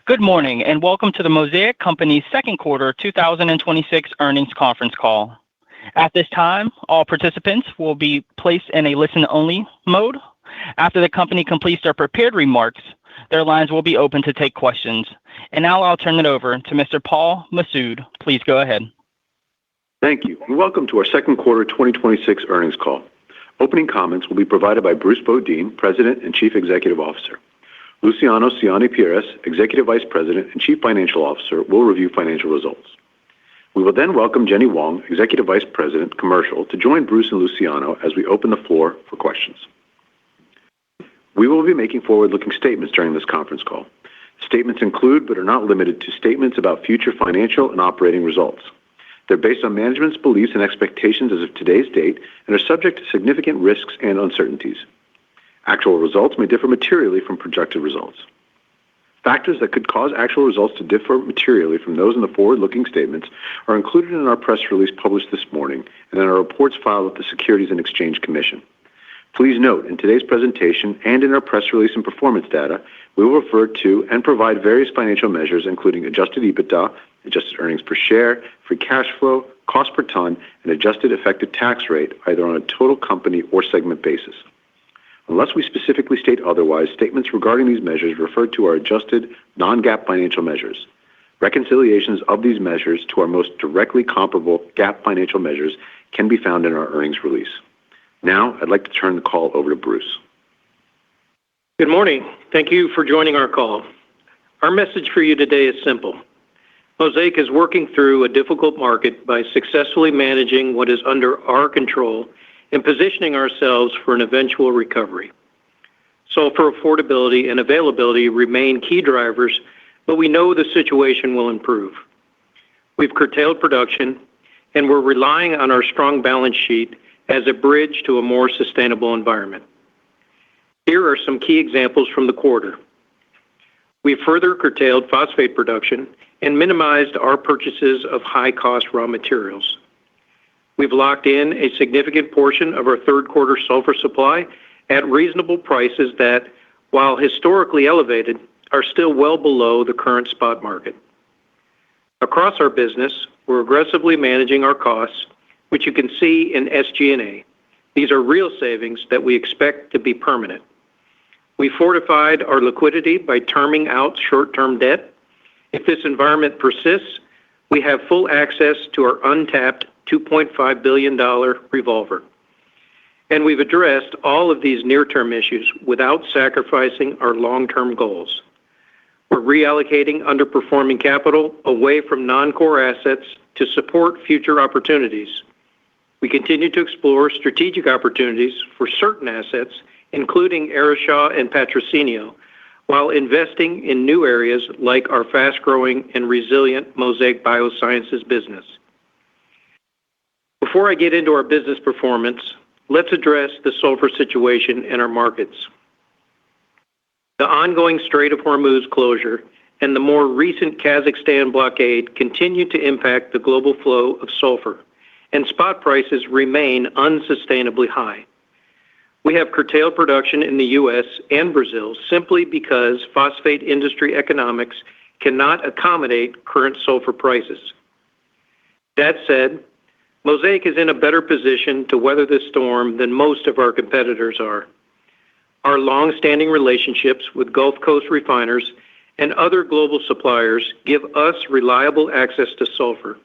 Good morning, and welcome to the Mosaic Company's second quarter 2026 earnings conference call. At this time, all participants will be placed in a listen-only mode. After the company completes their prepared remarks, their lines will be open to take questions. Now I'll turn it over to Mr. Paul Massoud. Please go ahead. Thank you, and welcome to our second quarter 2026 earnings call. Opening comments will be provided by Bruce Bodine, President and Chief Executive Officer. Luciano Siani-Pires, Executive Vice President and Chief Financial Officer, will review financial results. We will then welcome Jenny Wong, Executive Vice President, Commercial, to join Bruce and Luciano as we open the floor for questions. We will be making forward-looking statements during this conference call. Statements include, but are not limited to, statements about future financial and operating results. They're based on management's beliefs and expectations as of today's date and are subject to significant risks and uncertainties. Actual results may differ materially from projected results. Factors that could cause actual results to differ materially from those in the forward-looking statements are included in our press release published this morning and in our reports filed with the Securities and Exchange Commission. Please note, in today's presentation and in our press release and performance data, we will refer to and provide various financial measures, including adjusted EBITDA, adjusted earnings per share, free cash flow, cost per ton, and adjusted effective tax rate, either on a total company or segment basis. Unless we specifically state otherwise, statements regarding these measures refer to our adjusted non-GAAP financial measures. Reconciliations of these measures to our most directly comparable GAAP financial measures can be found in our earnings release. Now, I'd like to turn the call over to Bruce. Good morning. Thank you for joining our call. Our message for you today is simple. Mosaic is working through a difficult market by successfully managing what is under our control and positioning ourselves for an eventual recovery. Sulfur affordability and availability remain key drivers, but we know the situation will improve. We've curtailed production, and we're relying on our strong balance sheet as a bridge to a more sustainable environment. Here are some key examples from the quarter. We further curtailed phosphate production and minimized our purchases of high-cost raw materials. We've locked in a significant portion of our third quarter sulfur supply at reasonable prices that, while historically elevated, are still well below the current spot market. Across our business, we're aggressively managing our costs, which you can see in SG&A. These are real savings that we expect to be permanent. We fortified our liquidity by terming out short-term debt. If this environment persists, we have full access to our untapped $2.5 billion revolver. And we've addressed all of these near-term issues without sacrificing our long-term goals. We're reallocating underperforming capital away from non-core assets to support future opportunities. We continue to explore strategic opportunities for certain assets, including Arishaw and Patrocinio, while investing in new areas like our fast-growing and resilient Mosaic Biosciences business. Before I get into our business performance, let's address the sulfur situation in our markets. The ongoing Strait of Hormuz closure and the more recent Kazakhstan blockade continue to impact the global flow of sulfur, and spot prices remain unsustainably high. We have curtailed production in the U.S. and Brazil simply because phosphate industry economics cannot accommodate current sulfur prices. That said, Mosaic is in a better position to weather this storm than most of our competitors are. Our long-standing relationships with Gulf Coast refiners and other global suppliers give us reliable access to sulfur.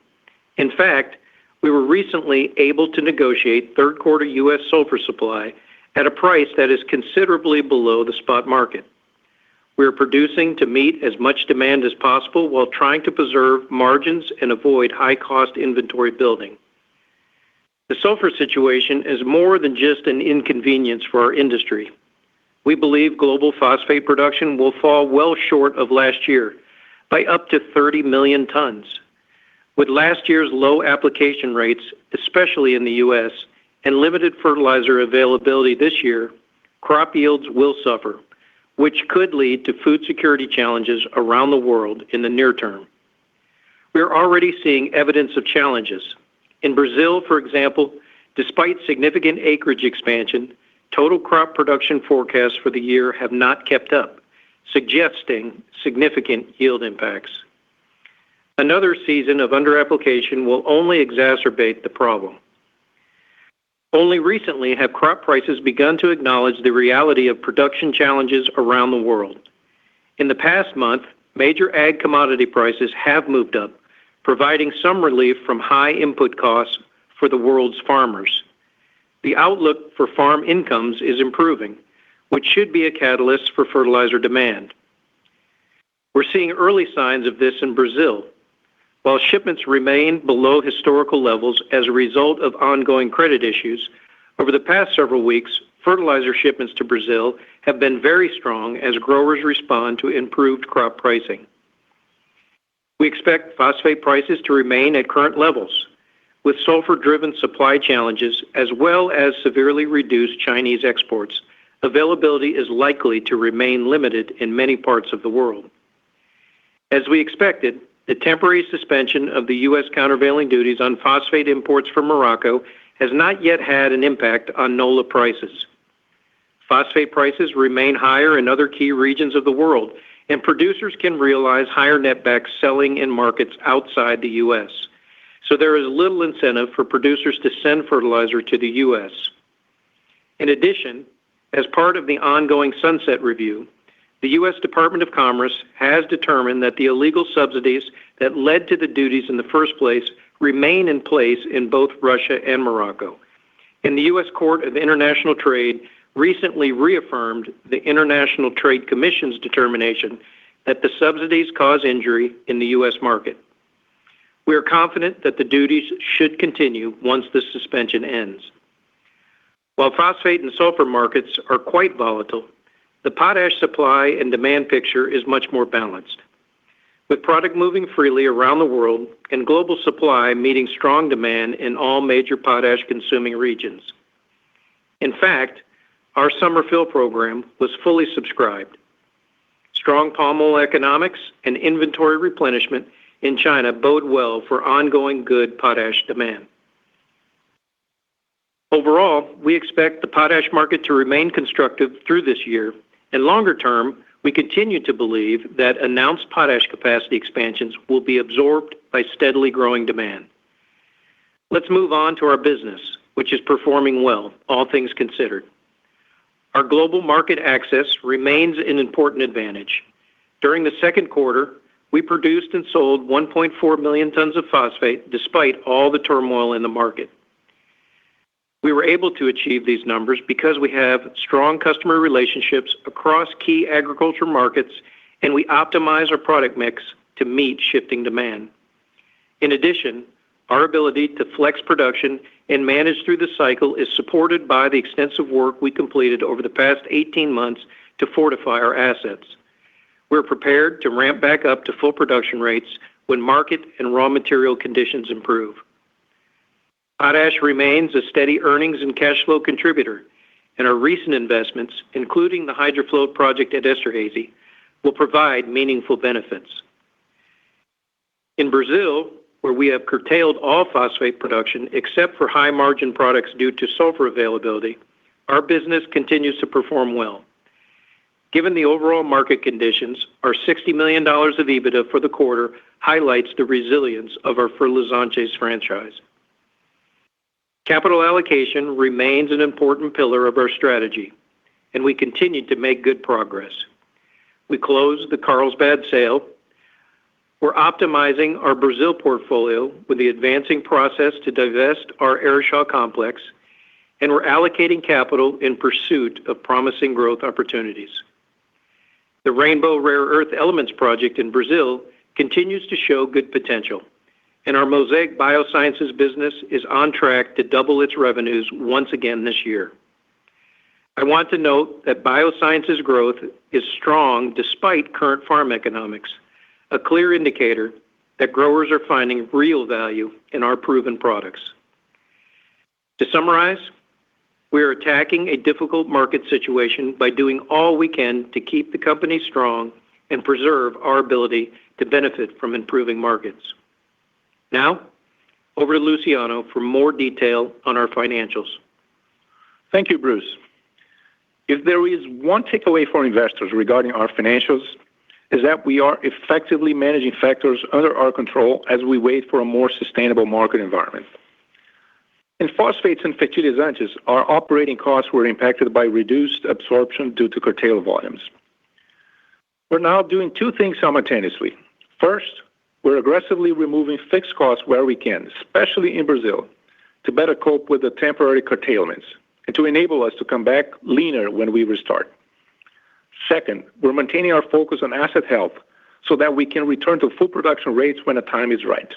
In fact, we were recently able to negotiate third quarter U.S. sulfur supply at a price that is considerably below the spot market. We are producing to meet as much demand as possible while trying to preserve margins and avoid high-cost inventory building. The sulfur situation is more than just an inconvenience for our industry. We believe global phosphate production will fall well short of last year by up to 30 million tons. With last year's low application rates, especially in the U.S., and limited fertilizer availability this year, crop yields will suffer, which could lead to food security challenges around the world in the near term. We are already seeing evidence of challenges. In Brazil, for example, despite significant acreage expansion, total crop production forecasts for the year have not kept up, suggesting significant yield impacts. Another season of underapplication will only exacerbate the problem. Only recently have crop prices begun to acknowledge the reality of production challenges around the world. In the past month, major ag commodity prices have moved up, providing some relief from high input costs for the world's farmers. The outlook for farm incomes is improving, which should be a catalyst for fertilizer demand. We're seeing early signs of this in Brazil. While shipments remain below historical levels as a result of ongoing credit issues, over the past several weeks, fertilizer shipments to Brazil have been very strong as growers respond to improved crop pricing. We expect phosphate prices to remain at current levels. With sulfur-driven supply challenges as well as severely reduced Chinese exports, availability is likely to remain limited in many parts of the world. As we expected, the temporary suspension of the U.S. countervailing duties on phosphate imports from Morocco has not yet had an impact on NOLA prices. Phosphate prices remain higher in other key regions of the world, and producers can realize higher netbacks selling in markets outside the U.S. So there is little incentive for producers to send fertilizer to the U.S. In addition, as part of the ongoing sunset review, the U.S. Department of Commerce has determined that the illegal subsidies that led to the duties in the first place remain in place in both Russia and Morocco. And the U.S. Court of International Trade recently reaffirmed the International Trade Commission's determination that the subsidies cause injury in the U.S. market. We are confident that the duties should continue once the suspension ends. While phosphate and sulfur markets are quite volatile, the potash supply and demand picture is much more balanced. With product moving freely around the world and global supply meeting strong demand in all major potash consuming regions. In fact, our summer fill program was fully subscribed. Strong palm oil economics and inventory replenishment in China bode well for ongoing good potash demand. Overall, we expect the potash market to remain constructive through this year, and longer term, we continue to believe that announced potash capacity expansions will be absorbed by steadily growing demand. Let's move on to our business, which is performing well, all things considered. Our global market access remains an important advantage. During the second quarter, we produced and sold 1.4 million tons of phosphate despite all the turmoil in the market. We were able to achieve these numbers because we have strong customer relationships across key agriculture markets, and we optimize our product mix to meet shifting demand. In addition, our ability to flex production and manage through the cycle is supported by the extensive work we completed over the past 18 months to fortify our assets. We're prepared to ramp back up to full production rates when market and raw material conditions improve. Potash remains a steady earnings and cash flow contributor, and our recent investments, including the HydroFloat project at Esterhazy, will provide meaningful benefits. In Brazil, where we have curtailed all phosphate production except for high-margin products due to sulfur availability, our business continues to perform well. Given the overall market conditions, our $60 million of EBITDA for the quarter highlights the resilience of our Fertilizantes franchise. Capital allocation remains an important pillar of our strategy, and we continue to make good progress. We closed the Carlsbad sale. We're optimizing our Brazil portfolio with the advancing process to divest our Arishaw complex, and we're allocating capital in pursuit of promising growth opportunities. The Rainbow Rare Earth Elements project in Brazil continues to show good potential, and our Mosaic Biosciences business is on track to double its revenues once again this year. I want to note that biosciences growth is strong despite current farm economics, a clear indicator that growers are finding real value in our proven products. To summarize, we are attacking a difficult market situation by doing all we can to keep the company strong and preserve our ability to benefit from improving markets. Now, over to Luciano for more detail on our financials. Thank you, Bruce. If there is one takeaway for investors regarding our financials, is that we are effectively managing factors under our control as we wait for a more sustainable market environment. In phosphates and fertilizantes, our operating costs were impacted by reduced absorption due to curtailed volumes. We're now doing two things simultaneously. First, we're aggressively removing fixed costs where we can, especially in Brazil, to better cope with the temporary curtailments and to enable us to come back leaner when we restart. Second, we're maintaining our focus on asset health so that we can return to full production rates when the time is right.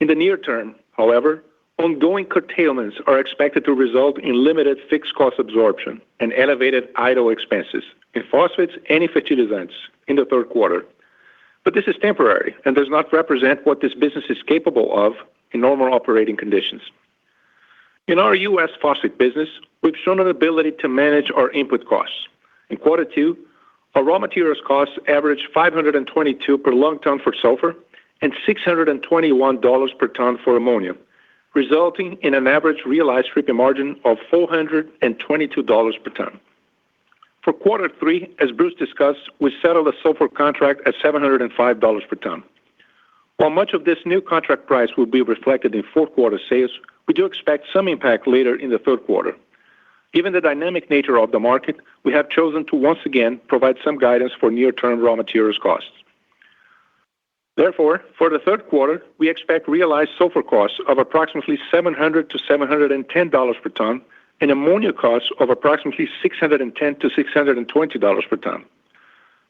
In the near term, however, ongoing curtailments are expected to result in limited fixed cost absorption and elevated idle expenses in phosphates and in fertilizants in the third quarter. But this is temporary and does not represent what this business is capable of in normal operating conditions. In our U.S. phosphate business, we've shown an ability to manage our input costs. In quarter two, our raw materials costs averaged $522 per long ton for sulfur and $621 per ton for ammonia, resulting in an average realized stripping margin of $422 per ton. For quarter three, as Bruce discussed, we settled a sulfur contract at $705 per ton. While much of this new contract price will be reflected in fourth quarter sales, we do expect some impact later in the third quarter. Given the dynamic nature of the market, we have chosen to once again provide some guidance for near-term raw materials costs. Therefore, for the third quarter, we expect realized sulfur costs of approximately $700 to $710 per ton and ammonia costs of approximately $610 to $620 per ton.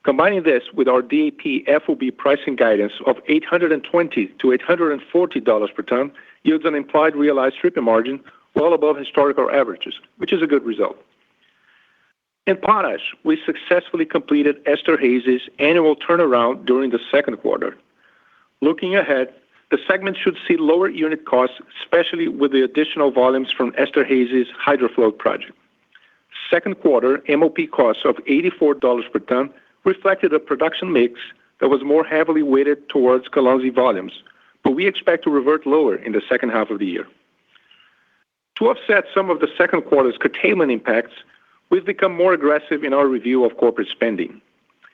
Combining this with our DAP FOB pricing guidance of $820 to $840 per ton yields an implied realized stripping margin well above historical averages, which is a good result. In potash, we successfully completed Esterhazy's annual turnaround during the second quarter. Looking ahead, the segment should see lower unit costs, especially with the additional volumes from Esterhazy's HydroFloat project. Second quarter MOP costs of $84 per ton reflected a production mix that was more heavily weighted towards Kalanzi volumes, but we expect to revert lower in the second half of the year. To offset some of the second quarter's curtailment impacts, we've become more aggressive in our review of corporate spending.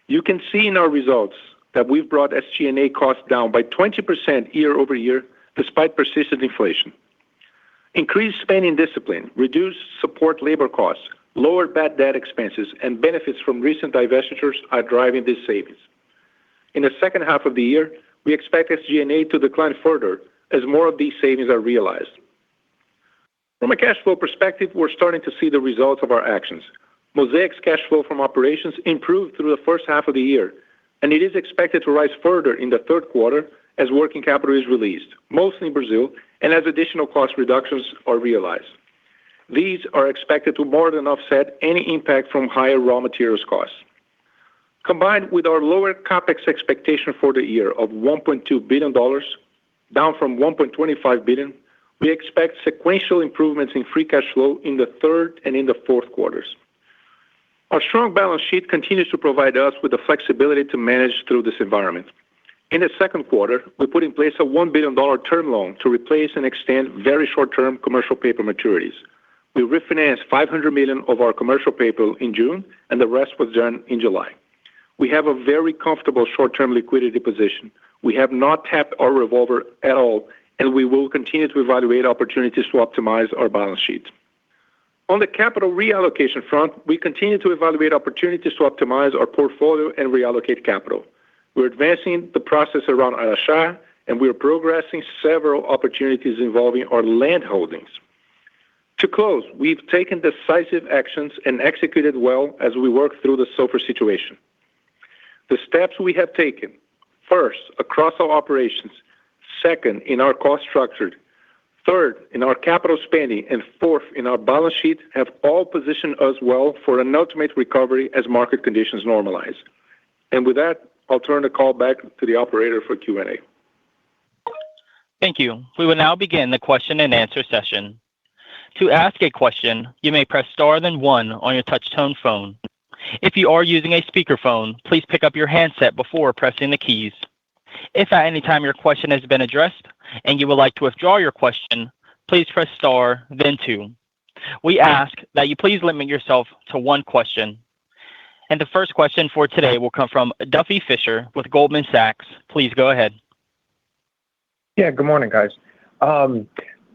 You can see in our results that we've brought SG&A costs down by 20% year over year, despite persistent inflation. Increased spending discipline, reduced support labor costs, lower bad debt expenses, and benefits from recent divestitures are driving these savings. In the second half of the year, we expect SG&A to decline further as more of these savings are realized. From a cash flow perspective, we're starting to see the results of our actions. Mosaic's cash flow from operations improved through the first half of the year, and it is expected to rise further in the third quarter as working capital is released, mostly in Brazil, and as additional cost reductions are realized. These are expected to more than offset any impact from higher raw materials costs. Combined with our lower CapEx expectation for the year of $1.2 billion, down from $1.25 billion, we expect sequential improvements in free cash flow in the third and in the fourth quarters. Our strong balance sheet continues to provide us with the flexibility to manage through this environment. In the second quarter, we put in place a $1 billion term loan to replace and extend very short-term commercial paper maturities. We refinanced $500 million of our commercial paper in June, and the rest was done in July. We have a very comfortable short-term liquidity position. We have not tapped our revolver at all, and we will continue to evaluate opportunities to optimize our balance sheet. On the capital reallocation front, we continue to evaluate opportunities to optimize our portfolio and reallocate capital. We're advancing the process around Araxá, and we are progressing several opportunities involving our land holdings. To close, we've taken decisive actions and executed well as we work through the sulfur situation. The steps we have taken, first, across our operations, second, in our cost structure, third, in our capital spending, and fourth, in our balance sheet, have all positioned us well for an ultimate recovery as market conditions normalize. And with that, I'll turn the call back to the operator for Q&A. Thank you. We will now begin the question and answer session. To ask a question, you may press star then one on your touch-tone phone. If you are using a speakerphone, please pick up your handset before pressing the keys. If at any time your question has been addressed and you would like to withdraw your question, please press star then two. We ask that you please limit yourself to one question. And the first question for today will come from Duffy Fisher with Goldman Sachs. Please go ahead. Yeah, good morning, guys.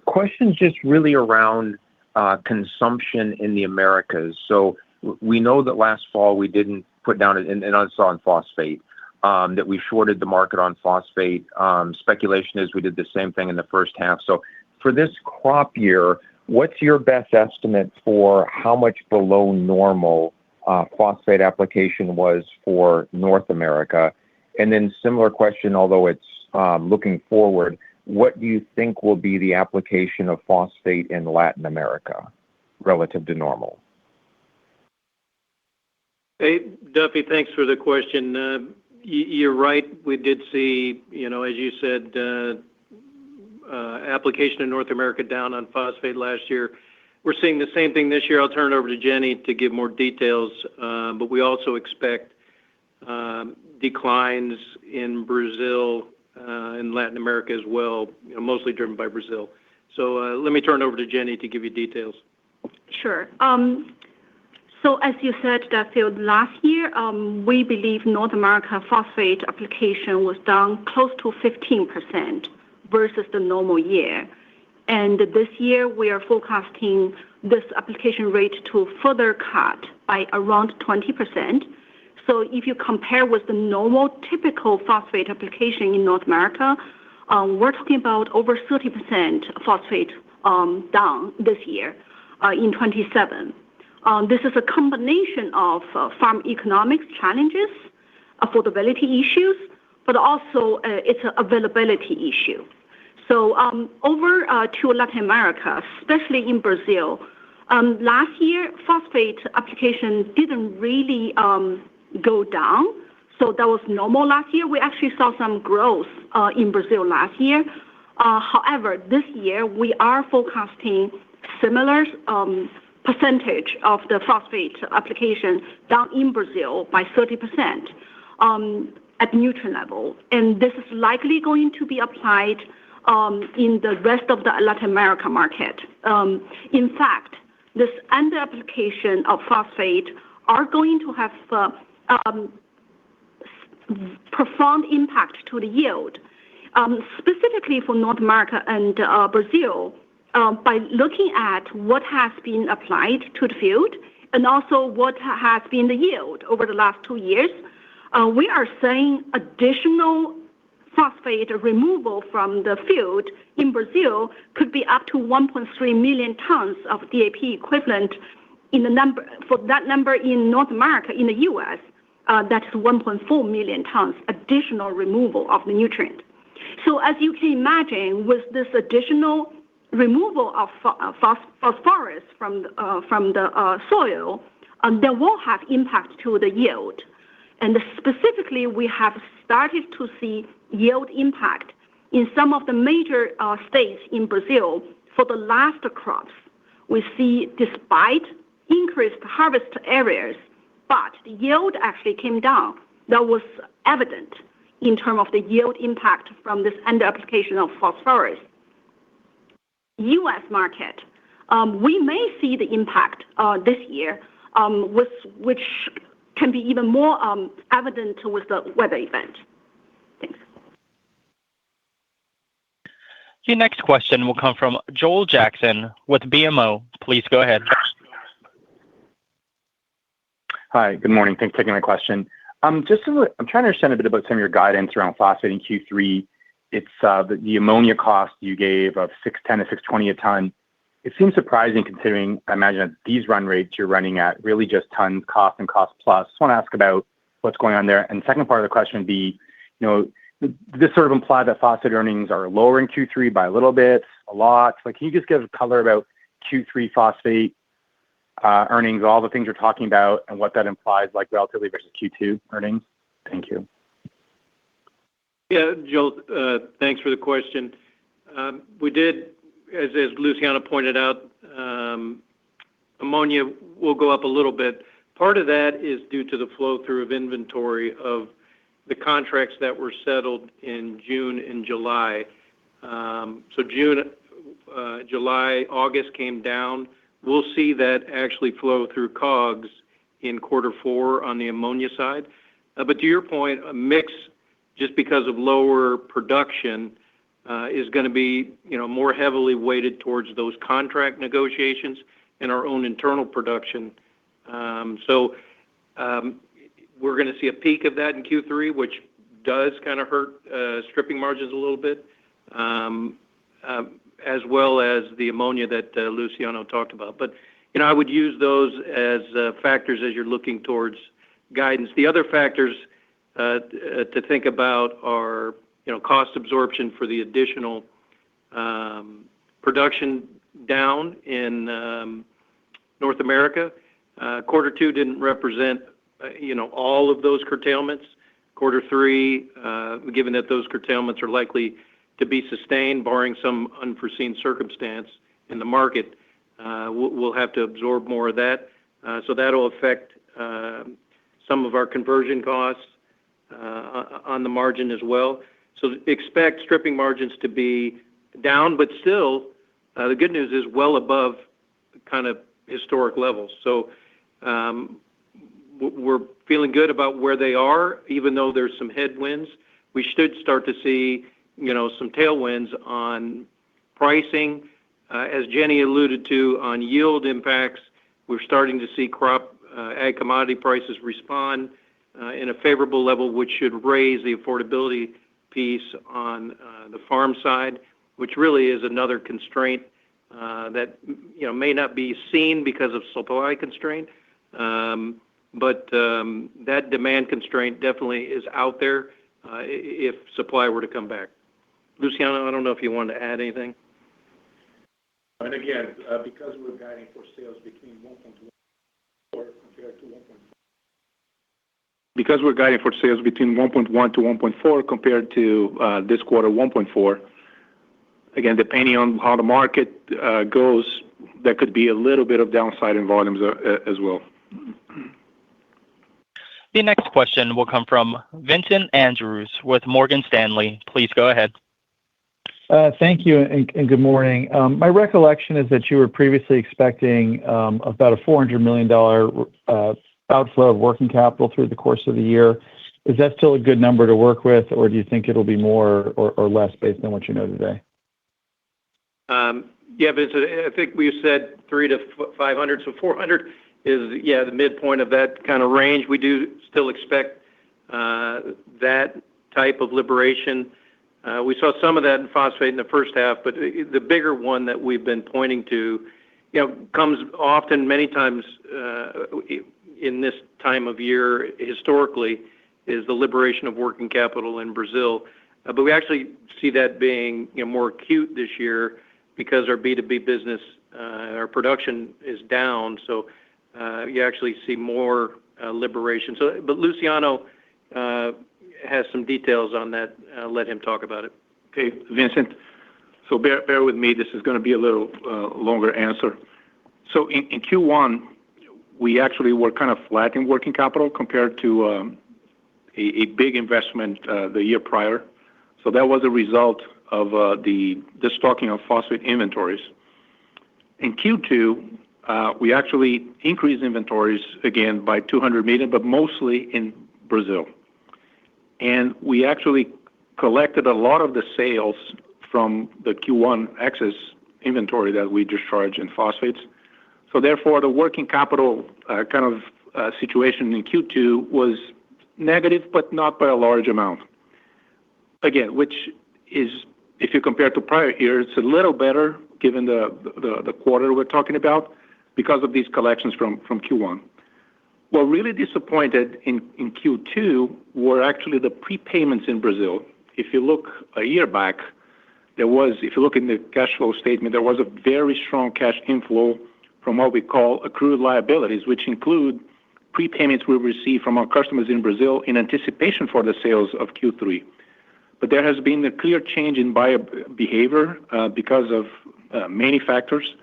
Question just really around consumption in the Americas. So we know that last fall we didn't put down, and I saw on phosphate, that we shorted the market on phosphate. Speculation is we did the same thing in the first half. So for this crop year, what's your best estimate for how much below normal phosphate application was for North America? And then similar question, although it's looking forward, what do you think will be the application of phosphate in Latin America relative to normal? Hey, Duffy, thanks for the question. You're right. We did see, as you said, application in North America down on phosphate last year. We're seeing the same thing this year. I'll turn it over to Jenny to give more details, but we also expect declines in Brazil and Latin America as well, mostly driven by Brazil. So let me turn it over to Jenny to give you details. Sure. So as you said, Duffield, last year, we believe North America phosphate application was down close to 15% versus the normal year. And this year, we are forecasting this application rate to further cut by around 20%. So if you compare with the normal typical phosphate application in North America, we're talking about over 30% phosphate down this year in 27. This is a combination of farm economics challenges, affordability issues, but also it's an availability issue. So over to Latin America, especially in Brazil, last year phosphate application didn't really go down. So that was normal last year. We actually saw some growth in Brazil last year. However, this year we are forecasting similar percentage of the phosphate application down in Brazil by 30% at nutrient level. And this is likely going to be applied in the rest of the Latin America market. In fact, this under application of phosphate are going to have profound impact to the yield. Specifically for North America and Brazil, by looking at what has been applied to the field and also what has been the yield over the last 2 years, we are seeing additional phosphate removal from the field in Brazil could be up to 1.3 million tons of DAP equivalent in the number. For that number in North America, in the U.S., that's 1.4 million tons additional removal of the nutrient. So as you can imagine, with this additional removal of phosphorus from the soil, that will have impact to the yield. And specifically, we have started to see yield impact in some of the major states in Brazil for the last crops. We see despite increased harvest areas, but the yield actually came down. That was evident in terms of the yield impact from this under application of phosphorus. U.S. market, we may see the impact this year, which can be even more evident with the weather event. Thanks. Your next question will come from Joel Jackson with BMO. Please go ahead. Hi, good morning. Thanks for taking my question. I'm trying to understand a bit about some of your guidance around phosphate in Q3. It's the ammonia cost you gave of $610 to $620 a ton. It seems surprising considering, I imagine, at these run rates you're running at really just tons cost and cost plus. Just want to ask about what's going on there. And second part of the question would be, this sort of imply that phosphate earnings are lower in Q3 by a little bit, a lot. Like, can you just give color about Q3 phosphate earnings, all the things you're talking about, and what that implies, like relatively versus Q2 earnings? Thank you. Yeah, Joel, thanks for the question. We did, as Luciano pointed out, ammonia will go up a little bit. Part of that is due to the flow through of inventory of the contracts that were settled in June and July. So June, July, August came down we'll see that actually flow through COGS in quarter four on the ammonia side. But to your point, a mix, just because of lower production, is going to be more heavily weighted towards those contract negotiations and our own internal production. So we're going to see a peak of that in Q3, which does kind of hurt stripping margins a little bit, as well as the ammonia that Luciano talked about. But I would use those as factors as you're looking towards guidance. The other factors to think about are cost absorption for the additional production down in North America. Quarter two didn't represent all of those curtailments. Quarter three, given that those curtailments are likely to be sustained, barring some unforeseen circumstance in the market, we'll have to absorb more of that. So that'll affect some of our conversion costs on the margin as well. So expect stripping margins to be down, but still, the good news is well above kind of historic levels. So we're feeling good about where they are, even though there's some headwinds. We should start to see some tailwinds on pricing. As Jenny alluded to, on yield impacts, we're starting to see crop ag commodity prices respond in a favorable level, which should raise the affordability piece on the farm side, which really is another constraint that may not be seen because of supply constraint, but that demand constraint definitely is out there if supply were to come back. Luciano, I don't know if you wanted to add anything. And again, because we're guiding for sales between 1.1 compared to 1.4. Because we're guiding for sales between 1.1 to 1.4 compared to this quarter 1.4. Again, depending on how the market goes, there could be a little bit of downside in volumes as well. The next question will come from Vincent Andrews with Morgan Stanley. Please go ahead. Thank you and good morning. My recollection is that you were previously expecting about a $400 million outflow of working capital through the course of the year. Is that still a good number to work with, or do you think it'll be more or less based on what you know today? Yeah, Vincent, I think we said 300 to 500, so 400 is, the midpoint of that kind of range. We do still expect that type of liberation. We saw some of that in phosphate in the first half, but the bigger one that we've been pointing to, comes often, many times in this time of year historically, is the liberation of working capital in Brazil. But we actually see that being more acute this year because our B2B business, our production is down, so you actually see more liberation. So, but Luciano has some details on that. I'll let him talk about it. Okay, Vincent. So bear with me. This is going to be a little longer answer. So in Q1, we actually were kind of flat in working capital compared to a big investment the year prior. So that was a result of the stocking of phosphate inventories. In Q2, we actually increased inventories again by 200 million, but mostly in Brazil. And we actually collected a lot of the sales from the Q1 excess inventory that we discharged in phosphates. So therefore, the working capital kind of situation in Q2 was negative, but not by a large amount. Again, which is, if you compare to prior years, it's a little better given the quarter we're talking about because of these collections from Q1. What really disappointed in Q2 were actually the prepayments in Brazil. If you look a year back, if you look in the cash flow statement, there was a very strong cash inflow from what we call accrued liabilities, which include prepayments we received from our customers in Brazil in anticipation for the sales of Q3. But there has been a clear change in buyer behavior because of many factors.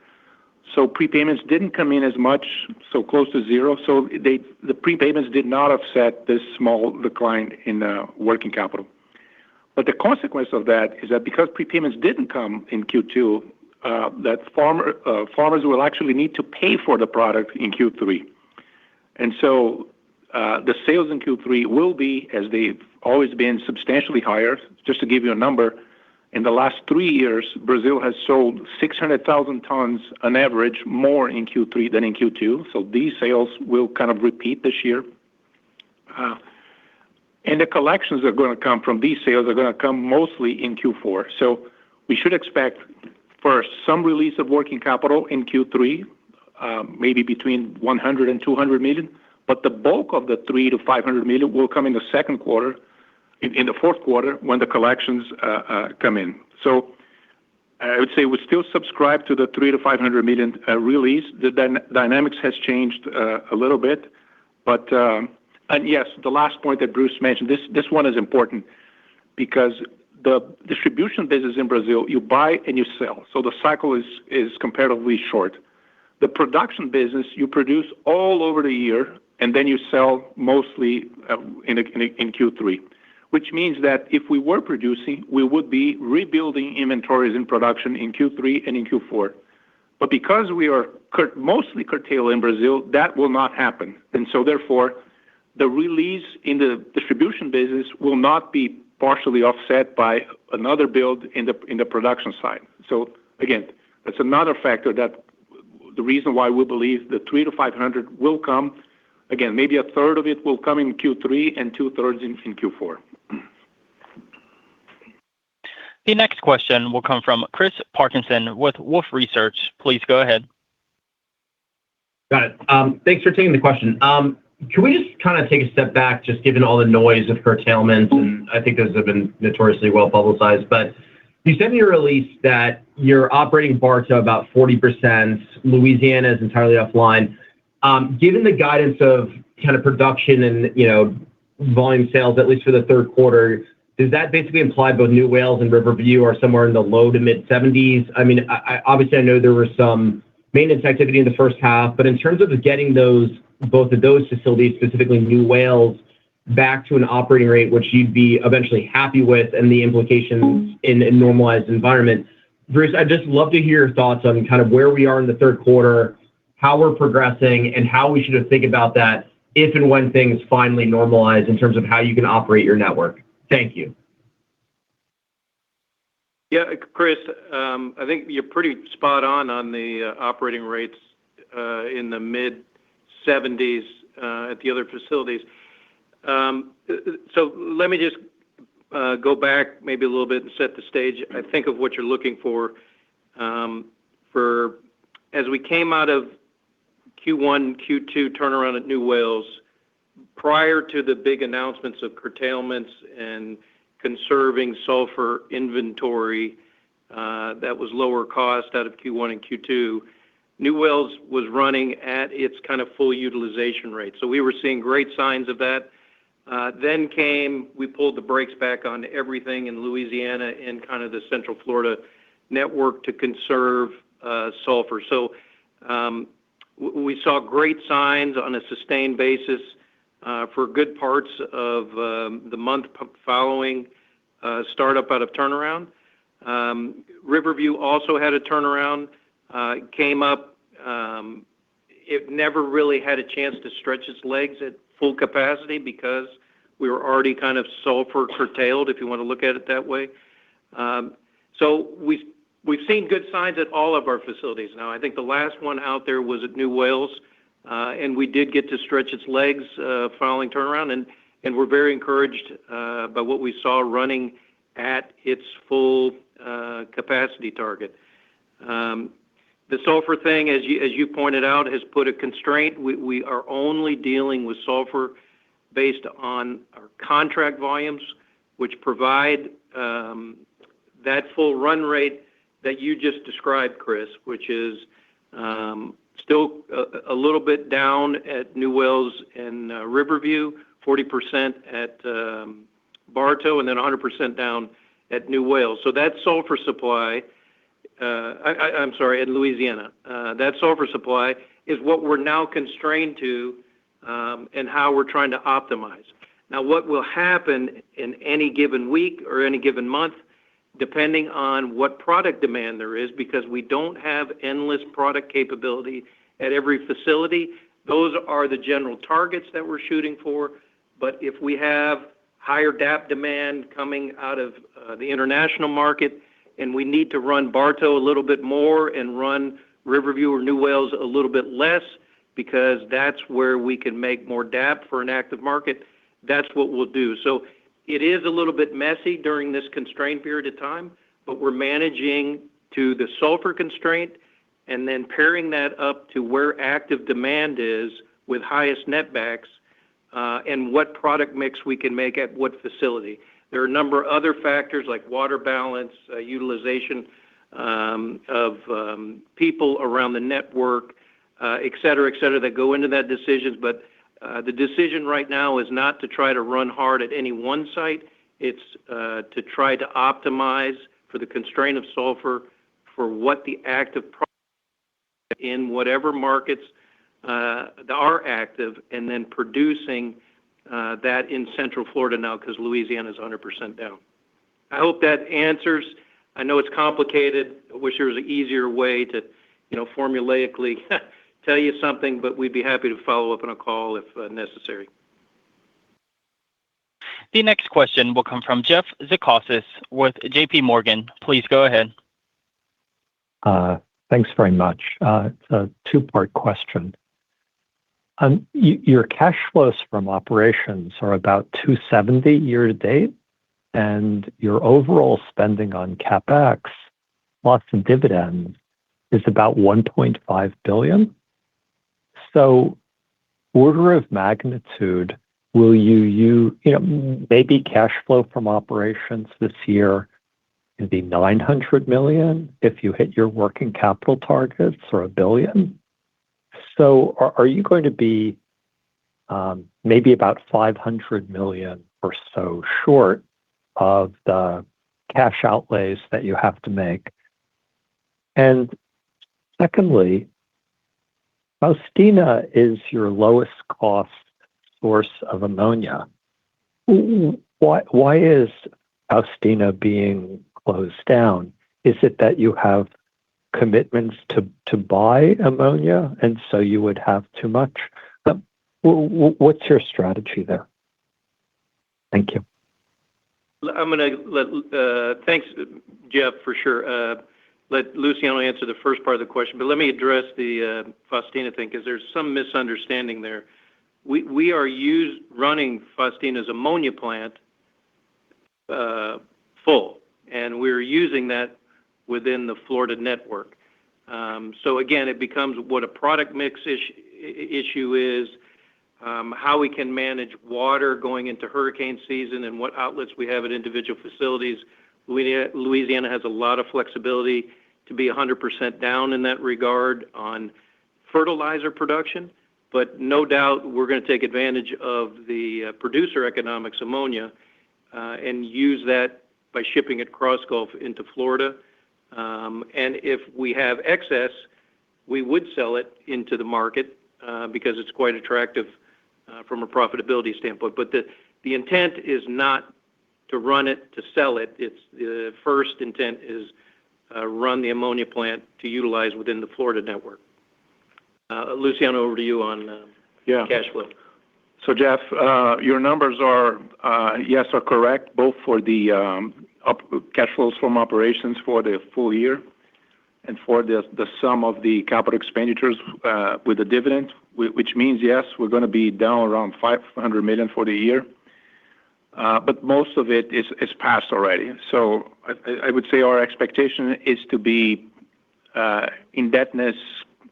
So prepayments didn't come in as much, so close to zero. So the prepayments did not offset this small decline in working capital. But the consequence of that is that because prepayments didn't come in Q2, that farmers will actually need to pay for the product in Q3. And so the sales in Q3 will be, as they've always been, substantially higher. Just to give you a number, in the last 3 years, Brazil has sold 600,000 tons on average more in Q3 than in Q2. So these sales will kind of repeat this year. And the collections are going to come from these sales are going to come mostly in Q4. So we should expect, first, some release of working capital in Q3, maybe between 100 and 200 million. But the bulk of the 300 to 500 million will come in the second quarter, in the fourth quarter, when the collections come in. So I would say we still subscribe to the 300 to 500 million release. The dynamics has changed a little bit. But, and yes, the last point that Bruce mentioned, this one is important because the distribution business in Brazil, you buy and you sell. So the cycle is comparatively short. The production business, you produce all over the year, and then you sell mostly in Q3, which means that if we were producing, we would be rebuilding inventories in production in Q3 and in Q4. But because we are mostly curtailed in Brazil, that will not happen. And so therefore, the release in the distribution business will not be partially offset by another build in the production side. So again, that's another factor that the reason why we believe the 300 to 500 will come. Again, maybe a third of it will come in Q3 and 2/3 in Q4. The next question will come from Chris Parkinson with Wolfe Research. Please go ahead. Got it. Thanks for taking the question. Can we just kind of take a step back, just given all the noise of curtailments, and I think those have been notoriously well publicized, but you said in your release that you're operating Bartow about 40%, Louisiana is entirely offline. Given the guidance of kind of production and, volume sales, at least for the third quarter, does that basically imply both New Wales and Riverview are somewhere in the low to mid 70s? I mean, obviously I know there was some maintenance activity in the first half, but in terms of getting both of those facilities, specifically New Wales, back to an operating rate which you'd be eventually happy with and the implications in a normalized environment. Bruce, I'd just love to hear your thoughts on kind of where we are in the third quarter, how we're progressing, and how we should think about that if and when things finally normalize in terms of how you can operate your network. Thank you. Yeah, Chris, I think you're pretty spot on the operating rates in the mid-70s at the other facilities. So let me just go back maybe a little bit and set the stage. I think of what you're looking for as we came out of Q1, Q2 turnaround at New Wales, prior to the big announcements of curtailments and conserving sulfur inventory that was lower cost out of Q1 and Q2, New Wales was running at its kind of full utilization rate. So we were seeing great signs of that. Then we pulled the brakes back on everything in Louisiana and kind of the Central Florida network to conserve sulfur. So we saw great signs on a sustained basis for good parts of the month following startup out of turnaround. Riverview also had a turnaround, came up. It never really had a chance to stretch its legs at full capacity because we were already kind of sulfur curtailed, if you want to look at it that way. So we've seen good signs at all of our facilities. Now, I think the last one out there was at New Wales, and we did get to stretch its legs following turnaround, and we're very encouraged by what we saw running at its full capacity target. The sulfur thing, as you pointed out, has put a constraint. We are only dealing with sulfur based on our contract volumes, which provide that full run rate that you just described, Chris, which is still a little bit down at New Wales and Riverview, 40% at Bartow, and then 100% down at New Wales. So that sulfur supply, I'm sorry, in Louisiana, that sulfur supply is what we're now constrained to and how we're trying to optimize. Now, what will happen in any given week or any given month depending on what product demand there is, because we don't have endless product capability at every facility. Those are the general targets that we're shooting for. But if we have higher DAP demand coming out of the international market, and we need to run Bartow a little bit more and run Riverview or New Wales a little bit less, because that's where we can make more DAP for an active market, that's what we'll do. So it is a little bit messy during this constrained period of time, but we're managing to the sulfur constraint and then pairing that up to where active demand is with highest netbacks, and what product mix we can make at what facility. There are a number of other factors like water balance, utilization of people around the network, et cetera, that go into that decisions. But the decision right now is not to try to run hard at any one site. It's to try to optimize for the constraint of sulfur for what the active product in whatever markets are active, and then producing that in Central Florida now, because Louisiana is 100% down. I hope that answers. I know it's complicated. I wish there was an easier way to, formulaically tell you something, but we'd be happy to follow up on a call if necessary. The next question will come from Jeff Zekauskas with J.P. Morgan. Please go ahead. Thanks very much. It's a two-part question. Your cash flows from operations are about $270 year to date, and your overall spending on CapEx, lots of dividends, is about $1.5 billion. So, order of magnitude, will you maybe cash flow from operations this year can be $900 million if you hit your working capital targets, or $1 billion? So are you going to be maybe about $500 million or so short of the cash outlays that you have to make? And secondly, Faustina is your lowest cost source of ammonia. Why is Faustina being closed down? Is it that you have commitments to buy ammonia, and so you would have too much? What's your strategy there? Thank you. I'm going to thanks, Jeff, for sure. Let Luciano answer the first part of the question, but let me address the Faustina thing, because there's some misunderstanding there. We are running Faustina's ammonia plant full, and we're using that within the Florida network. So again, it becomes what a product mix issue is, how we can manage water going into hurricane season, and what outlets we have at individual facilities. Louisiana has a lot of flexibility to be 100% down in that regard on fertilizer production, but no doubt we're going to take advantage of the producer economics ammonia and use that by shipping it cross-Gulf into Florida. And if we have excess, we would sell it into the market because it's quite attractive from a profitability standpoint. But the intent is not to run it to sell it. It's the first intent is run the ammonia plant to utilize within the Florida network. Luciano, over to you on cash flow. So Jeff, your numbers are correct, both for the cash flows from operations for the full year and for the sum of the capital expenditures with the dividend, which means, yes, we're going to be down around $500 million for the year. But most of it is passed already. So I would say our expectation is to be indebtedness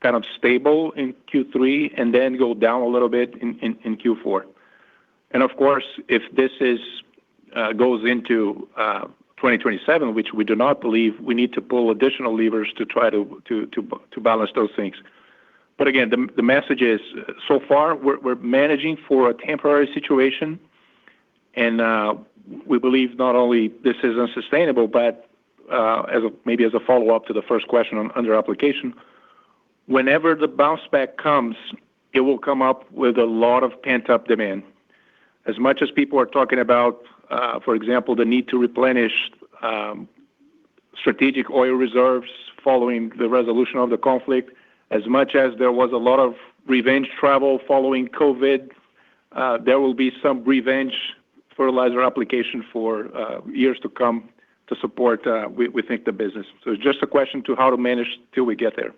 kind of stable in Q3 and then go down a little bit in Q4. And of course, if this goes into 2027, which we do not believe, we need to pull additional levers to try to balance those things. But again, the message is, so far, we're managing for a temporary situation, and we believe not only this is unsustainable, but maybe as a follow-up to the first question on under application, whenever the bounce back comes, it will come up with a lot of pent-up demand. As much as people are talking about, for example, the need to replenish strategic oil reserves following the resolution of the conflict. As much as there was a lot of revenge travel following COVID, there will be some revenge fertilizer application for years to come to support, we think, the business. So it's just a question to how to manage till we get there.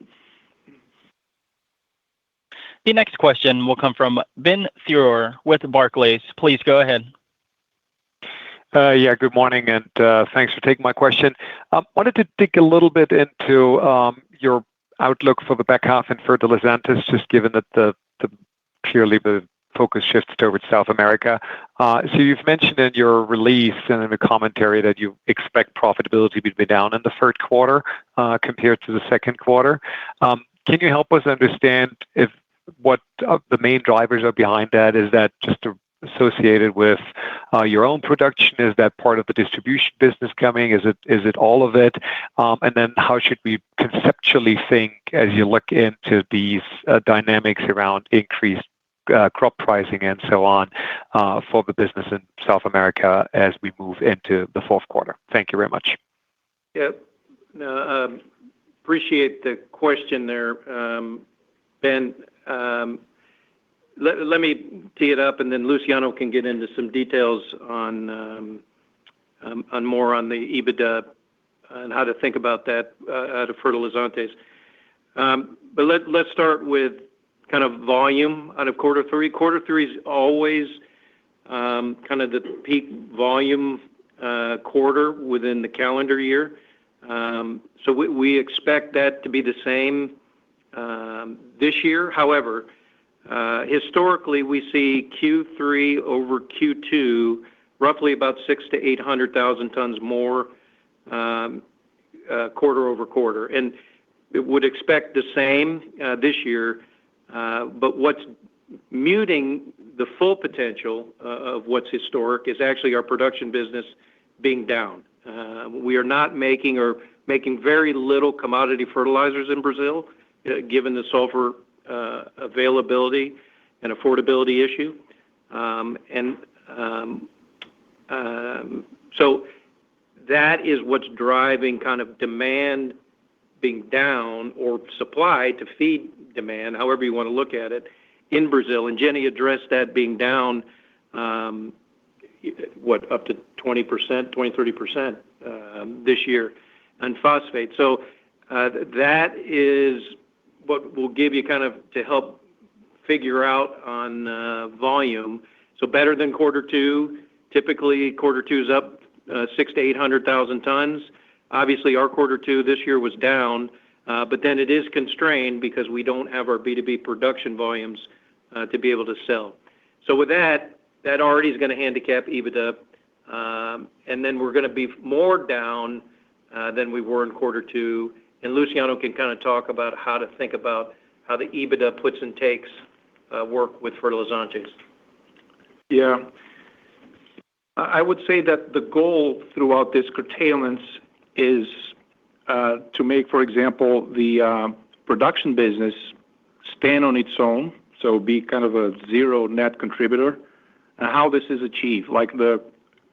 The next question will come from Ben Theurer with Barclays. Please go ahead. Yeah, good morning, and thanks for taking my question. Wanted to dig a little bit into your outlook for the back half in fertilizantes, just given that clearly the focus shifts towards South America. So you've mentioned in your release and in the commentary that you expect profitability to be down in the third quarter compared to the second quarter. Can you help us understand what the main drivers are behind that? Is that just associated with your own production? Is that part of the distribution business coming? Is it all of it? And then how should we conceptually think as you look into these dynamics around increased crop pricing and so on for the business in South America as we move into the fourth quarter? Thank you very much. Yeah, appreciate the question there, Ben. Let me tee it up, and then Luciano can get into some details on more on the EBITDA and how to think about that out of fertilizantes. But let's start with kind of volume out of quarter three. Quarter three is always kind of the peak volume quarter within the calendar year. So we expect that to be the same this year. However, historically, we see Q3 over Q2 roughly about 600,000 to 800,000 tons more quarter over quarter, and it would expect the same this year. But what's muting the full potential of what's historic is actually our production business being down. We are not making very little commodity fertilizers in Brazil, given the sulfur availability and affordability issue. So that is what's driving kind of demand being down or supply to feed demand, however you want to look at it, in Brazil. And Jenny addressed that being down, up to 20%, 20-30% this year on phosphate. So that is what will give you kind of to help figure out on volume. So better than quarter two. Typically, quarter two is up 600,000 to 800,000 tons. Obviously, our quarter two this year was down, but then it is constrained because we don't have our B2B production volumes to be able to sell. So with that already is going to handicap EBITDA, and then we're going to be more down than we were in quarter two. And Luciano can kind of talk about how to think about how the EBITDA puts and takes work with fertilizantes. Yeah. I would say that the goal throughout this curtailments is to make, for example, the production business stand on its own, so be kind of a zero net contributor. And how this is achieved, like the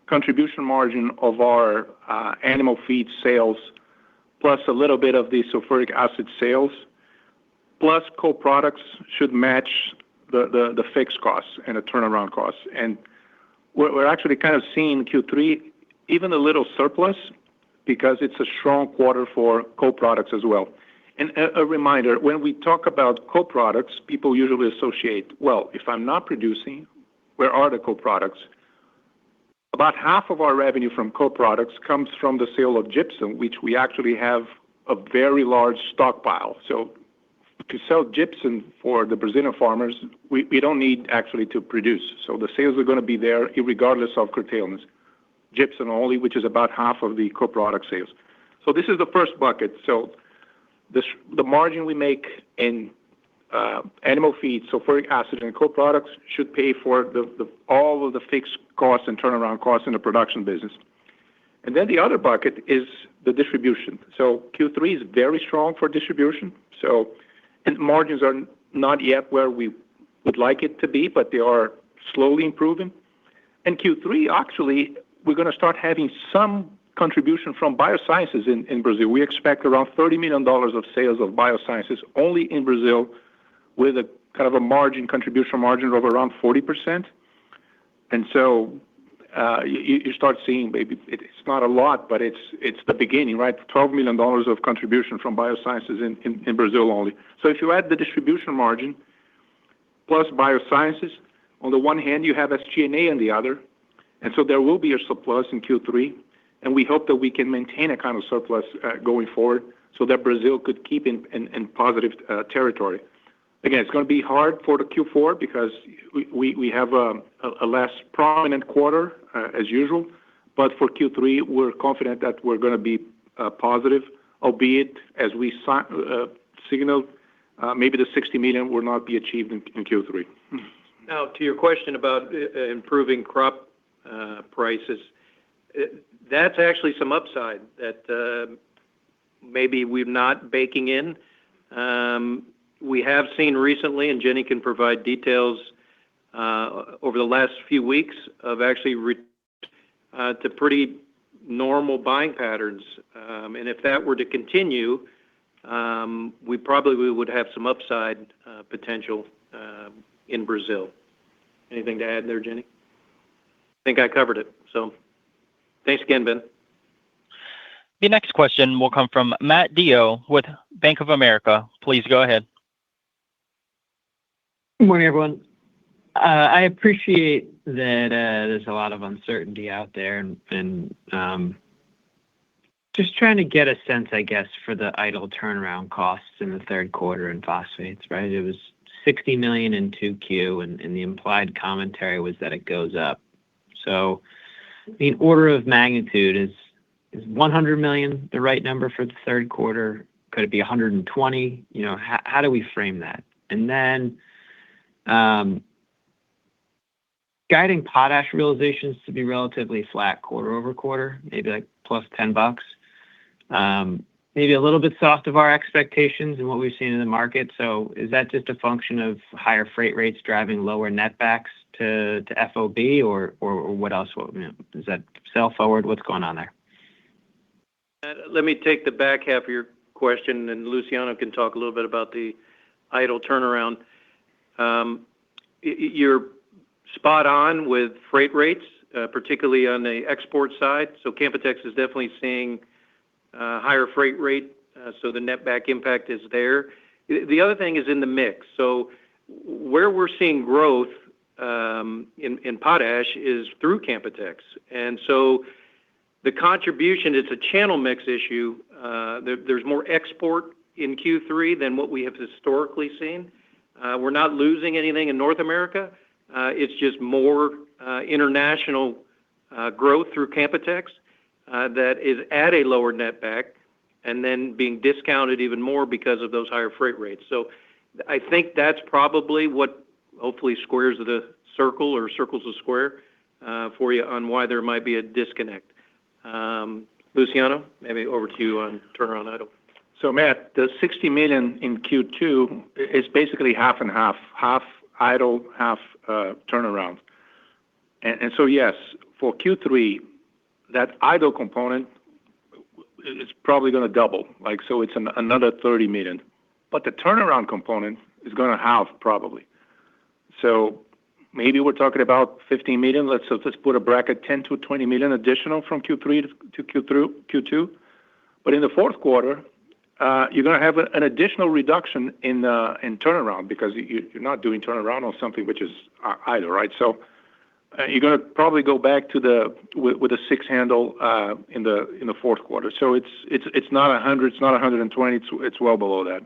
contribution margin of our animal feed sales, plus a little bit of the sulfuric acid sales, plus co-products should match the fixed costs and the turnaround costs. And we're actually kind of seeing Q3 even a little surplus because it's a strong quarter for co-products as well. And a reminder, when we talk about co-products, people usually associate, well, if I'm not producing, where are the co-products? About half of our revenue from co-products comes from the sale of gypsum, which we actually have a very large stockpile. So to sell gypsum for the Brazilian farmers, we don't need actually to produce. So the sales are going to be there regardless of curtailments. Gypsum only, which is about half of the co-product sales. So this is the first bucket. So the margin we make in animal feed, sulfuric acid, and co-products should pay for all of the fixed costs and turnaround costs in the production business. And then the other bucket is the distribution. So Q3 is very strong for distribution. And margins are not yet where we would like it to be, but they are slowly improving. And Q3, actually, we're going to start having some contribution from biosciences in Brazil. We expect around $30 million of sales of biosciences only in Brazil, with a kind of a contribution margin of around 40%. And so you start seeing, maybe it's not a lot, but it's the beginning, right? $12 million of contribution from biosciences in Brazil only. So if you add the distribution margin plus biosciences, on the one hand, you have SG&A on the other, and so there will be a surplus in Q3, and we hope that we can maintain a kind of surplus going forward so that Brazil could keep in positive territory. Again, it's going to be hard for the Q4 because we have a less prominent quarter as usual, but for Q3, we're confident that we're going to be positive, albeit as we signaled, maybe the $60 million will not be achieved in Q3. Now, to your question about improving crop prices, that's actually some upside that maybe we're not baking in. We have seen recently, and Jenny can provide details, over the last few weeks of actually to pretty normal buying patterns. And if that were to continue, we probably would have some upside potential in Brazil. Anything to add there, Jenny? I think I covered it. So thanks again, Ben. The next question will come from Matt Dio with Bank of America. Please go ahead. Good morning, everyone. I appreciate that there's a lot of uncertainty out there, and just trying to get a sense, I guess, for the idle turnaround costs in the third quarter in phosphates, right? It was $60 million in 2Q, and the implied commentary was that it goes up. So, I mean, order of magnitude, is $100 million the right number for the third quarter? Could it be $120? You know, how do we frame that? And then guiding potash realizations to be relatively flat quarter over quarter, maybe like plus $10. Maybe a little bit soft of our expectations and what we've seen in the market. So is that just a function of higher freight rates driving lower netbacks to FOB, or what else? Is that sell forward? What's going on there? Let me take the back half of your question, and Luciano can talk a little bit about the idle turnaround. You're spot on with freight rates, particularly on the export side. So Canpotex is definitely seeing higher freight rate, so the netback impact is there. The other thing is in the mix. So where we're seeing growth in potash is through Canpotex. And so the contribution, it's a channel mix issue. There's more export in Q3 than what we have historically seen. We're not losing anything in North America. It's just more international growth through Canpotex that is at a lower netback and then being discounted even more because of those higher freight rates. So I think that's probably what hopefully squares the circle or circles the square for you on why there might be a disconnect. Luciano, maybe over to you on turnaround idle. So Matt, the $60 million in Q2 is basically half and half idle, half turnaround. And so yes, for Q3, that idle component is probably going to double. Like, so it's another $30 million. But the turnaround component is going to halve probably. So maybe we're talking about $15 million. Let's put a bracket, $10 to $20 million additional from Q3 to Q2. But in the fourth quarter, you're going to have an additional reduction in turnaround because you're not doing turnaround on something which is idle, right? So you're going to probably go back to with a 6 handle in the fourth quarter. So it's not 100, it's not 120, it's well below that.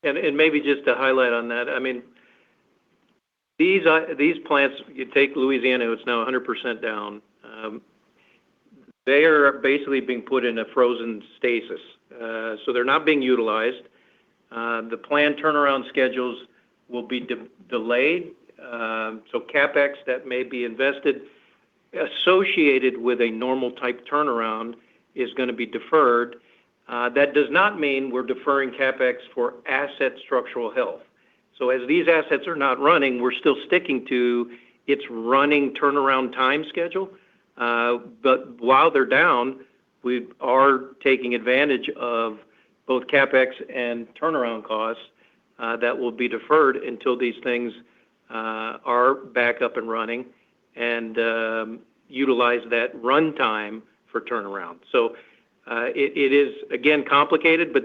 And maybe just to highlight on that, I mean, these plants, you take Louisiana, it's now 100% down. They are basically being put in a frozen stasis. So they're not being utilized. The planned turnaround schedules will be delayed. So CapEx that may be invested associated with a normal type turnaround is going to be deferred. That does not mean we're deferring CapEx for asset structural health. So as these assets are not running, we're still sticking to its running turnaround time schedule. But while they're down, we are taking advantage of both CapEx and turnaround costs that will be deferred until these things are back up and running and utilize that runtime for turnaround. So it is, again, complicated, but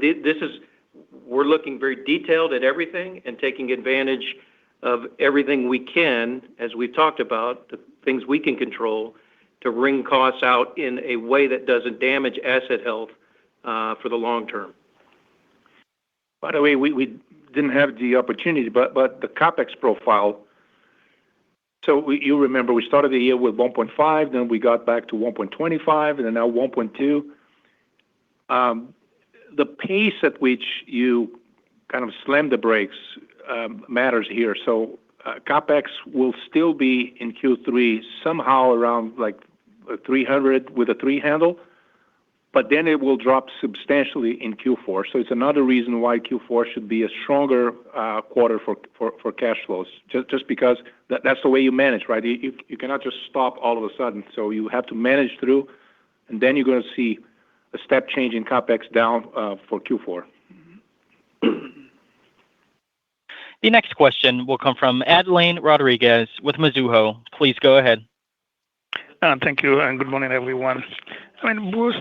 we're looking very detailed at everything and taking advantage of everything we can, as we've talked about, the things we can control, to wring costs out in a way that doesn't damage asset health for the long term. By the way, we didn't have the opportunity, but the CapEx profile. So you remember we started the year with 1.5, then we got back to 1.25, and then now 1.2. The pace at which you kind of slam the brakes matters here. So CapEx will still be in Q3 somehow around like 300 with a 3 handle, but then it will drop substantially in Q4. So it's another reason why Q4 should be a stronger quarter for cash flows, just because that's the way you manage, right? You cannot just stop all of a sudden. So you have to manage through, and then you're going to see a step change in CapEx down for Q4. The next question will come from Adeline Rodriguez with Mizuho. Please go ahead. Thank you, and good morning, everyone. I mean, Bruce,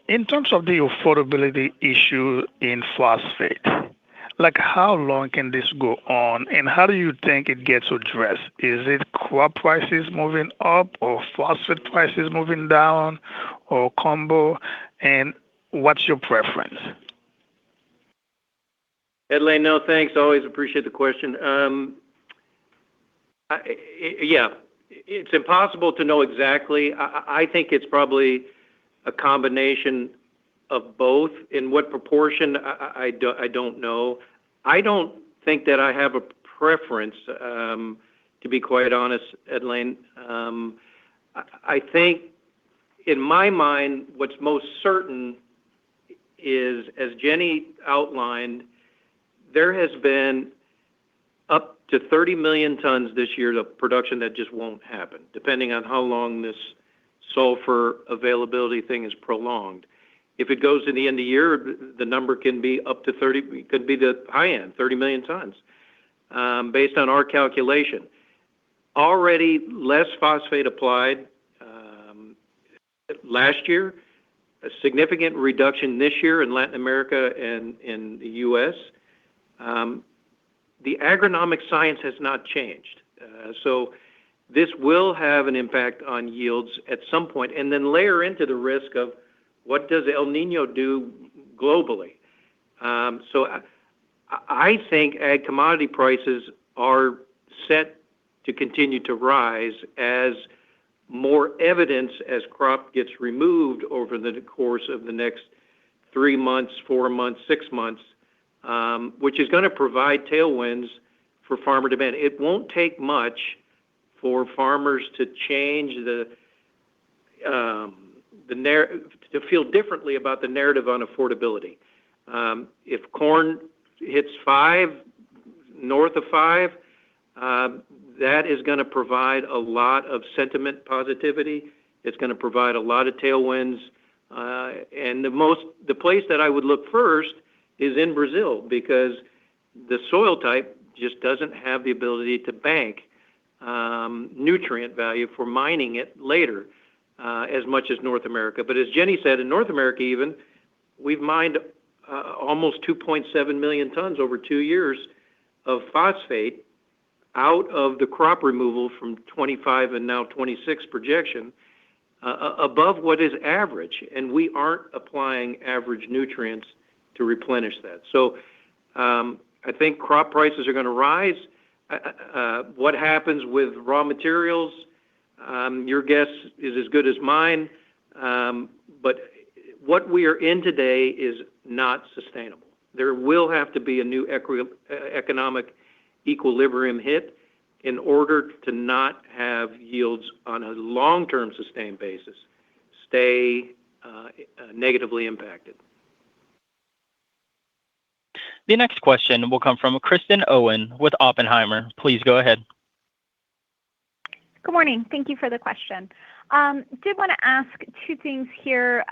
in terms of the affordability issue in phosphate, like how long can this go on, and how do you think it gets addressed? Is it crop prices moving up, or phosphate prices moving down, or combo? And what's your preference? Adeline, no, thanks. Always appreciate the question. It's impossible to know exactly. I think it's probably a combination of both. In what proportion, I don't know. I don't think that I have a preference, to be quite honest, Adeline. I think, in my mind, what's most certain is, as Jenny outlined, there has been up to 30 million tons this year of production that just won't happen, depending on how long this sulfur availability thing is prolonged. If it goes to the end of the year, the number can be up to 30, could be the high end, 30 million tons, based on our calculation. Already less phosphate applied last year, a significant reduction this year in Latin America and in the U.S. The agronomic science has not changed. So this will have an impact on yields at some point, and then layer into the risk of what does El Nino do globally. So I think ag commodity prices are set to continue to rise as more evidence as crop gets removed over the course of the next 3 months, 4 months, 6 months, which is going to provide tailwinds for farmer demand. It won't take much for farmers to change the narrative, to feel differently about the narrative on affordability. If corn hits 5, north of 5, that is going to provide a lot of sentiment positivity. It's going to provide a lot of tailwinds. And the place that I would look first is in Brazil, because the soil type just doesn't have the ability to bank nutrient value for mining it later as much as North America. But as Jenny said, in North America even, we've mined almost 2.7 million tons over 2 years of phosphate out of the crop removal from 25 and now 26 projection, above what is average. And we aren't applying average nutrients to replenish that. So I think crop prices are going to rise. What happens with raw materials, your guess is as good as mine. But what we are in today is not sustainable. There will have to be a new economic equilibrium hit in order to not have yields on a long-term sustained basis stay negatively impacted. The next question will come from Kristen Owen with Oppenheimer. Please go ahead. Good morning. Thank you for the question. Did want to ask two things here.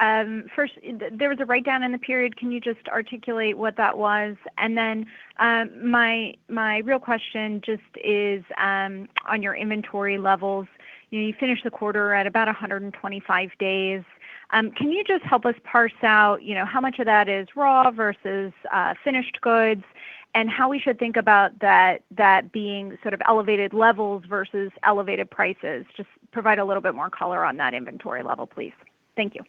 First, there was a write-down in the period. Can you just articulate what that was? And then my real question just is on your inventory levels. You finished the quarter at about 125 days. Can you just help us parse out, how much of that is raw versus finished goods, and how we should think about that being sort of elevated levels versus elevated prices? Just provide a little bit more color on that inventory level, please. Thank you.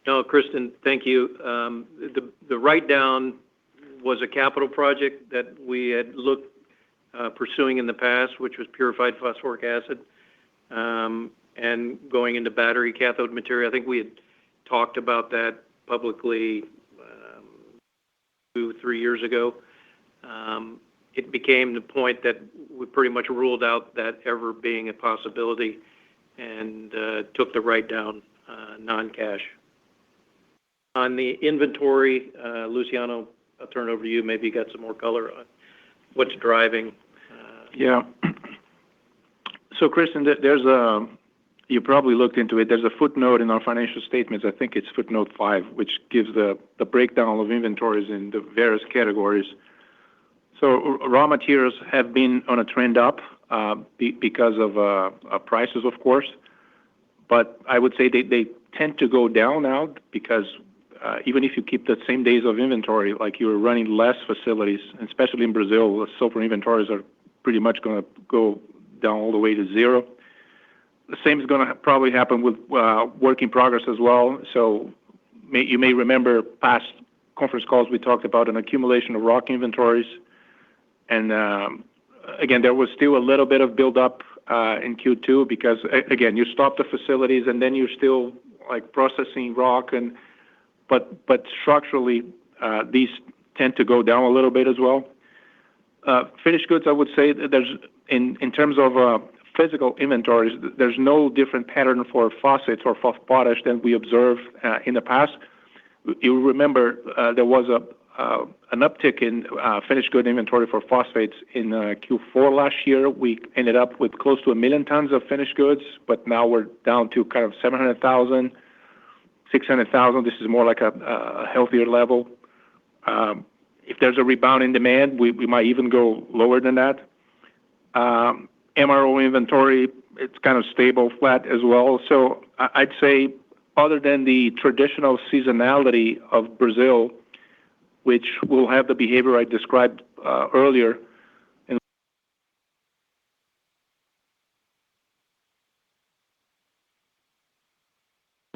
No, Kristen, thank you. The write-down was a capital project that we had looked pursuing in the past, which was purified phosphoric acid, and going into battery cathode material. I think we had talked about that publicly 2-3 years ago. It became the point that we pretty much ruled out that ever being a possibility and took the write-down non-cash. On the inventory, Luciano, I'll turn it over to you. Maybe you got some more color on what's driving. Yeah. So, Kristen, you probably looked into it. There's a footnote in our financial statements. I think it's footnote 5, which gives the breakdown of inventories in the various categories. So raw materials have been on a trend up because of prices, of course. But I would say they tend to go down now because even if you keep the same days of inventory, like you're running less facilities, especially in Brazil, the sulfur inventories are pretty much going to go down all the way to zero. The same is going to probably happen with work in progress as well. So you may remember past conference calls we talked about an accumulation of rock inventories. And again, there was still a little bit of buildup in Q2 because, again, you stop the facilities and then you're still like processing rock. But structurally, these tend to go down a little bit as well. Finished goods, I would say that there's in terms of physical inventories, there's no different pattern for phosphates or potash than we observed in the past. You remember there was an uptick in finished good inventory for phosphates in Q4 last year. We ended up with close to 1 million tons of finished goods, but now we're down to kind of 700,000, 600,000. This is more like a healthier level. If there's a rebound in demand, we might even go lower than that. MRO inventory, it's kind of stable, flat as well. So I'd say other than the traditional seasonality of Brazil, which will have the behavior I described earlier. And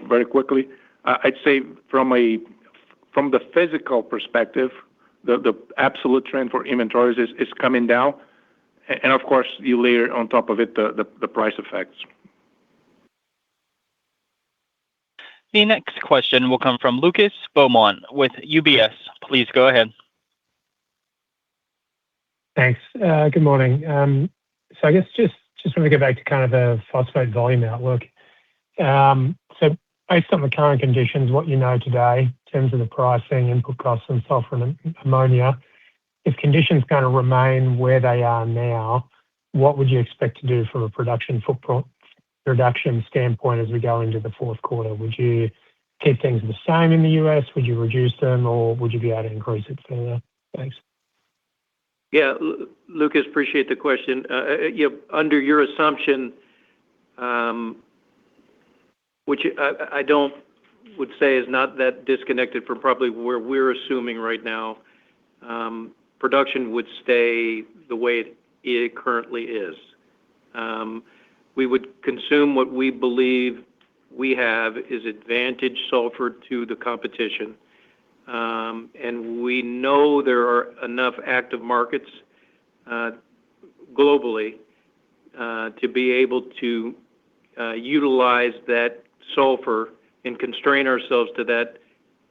very quickly, I'd say from the physical perspective, the absolute trend for inventories is coming down. And of course, you layer on top of it the price effects. The next question will come from Lucas Beaumont with UBS. Please go ahead. Thanks. Good morning. So I guess just want to go back to kind of the phosphate volume outlook. So based on the current conditions, what you know today in terms of the pricing, input costs, and sulfur and ammonia, if conditions kind of remain where they are now, what would you expect to do from a production standpoint as we go into the fourth quarter? Would you keep things the same in the US? Would you reduce them, or would you be able to increase it further? Thanks. Yeah, Lucas, appreciate the question. Under your assumption, which I would say is not that disconnected from probably where we're assuming right now, production would stay the way it currently is. We would consume what we believe we have is advantage sulfur to the competition. And we know there are enough active markets globally to be able to utilize that sulfur and constrain ourselves to that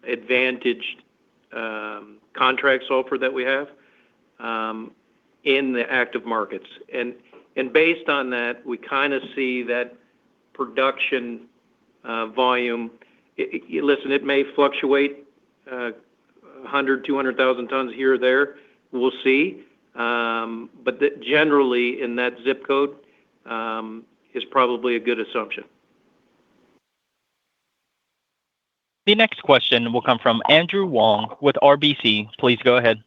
advantaged contract sulfur that we have in the active markets. And based on that, we kind of see that production volume. Listen, it may fluctuate 100, 200,000 tons here or there. We'll see. But generally in that zip code, is probably a good assumption. The next question will come from Andrew Wong with RBC. Please go ahead.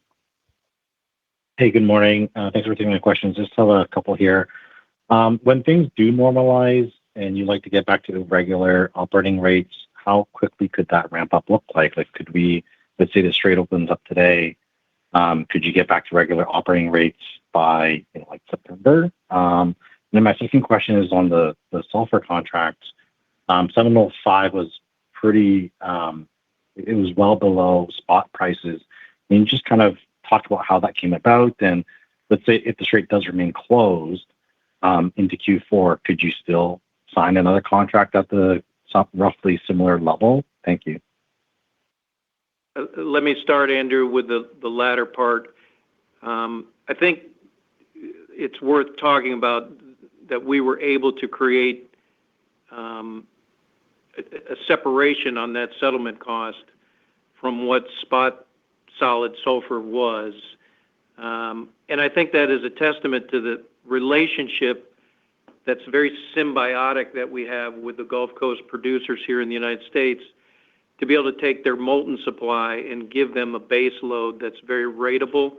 Hey, good morning. Thanks for taking my questions. Just have a couple here. When things do normalize and you like to get back to the regular operating rates, how quickly could that ramp up look like? Like, could we, let's say the Strait opens up today, could you get back to regular operating rates by, like September? Then my second question is on the sulfur contracts. 705 was pretty, it was well below spot prices. Can you just kind of talk about how that came about? And let's say if the Strait does remain closed into Q4, could you still sign another contract at the roughly similar level? Thank you. Let me start, Andrew, with the latter part. I think it's worth talking about that we were able to create a separation on that settlement cost from what spot solid sulfur was. And I think that is a testament to the relationship that's very symbiotic that we have with the Gulf Coast producers here in the United States, to be able to take their molten supply and give them a base load that's very rateable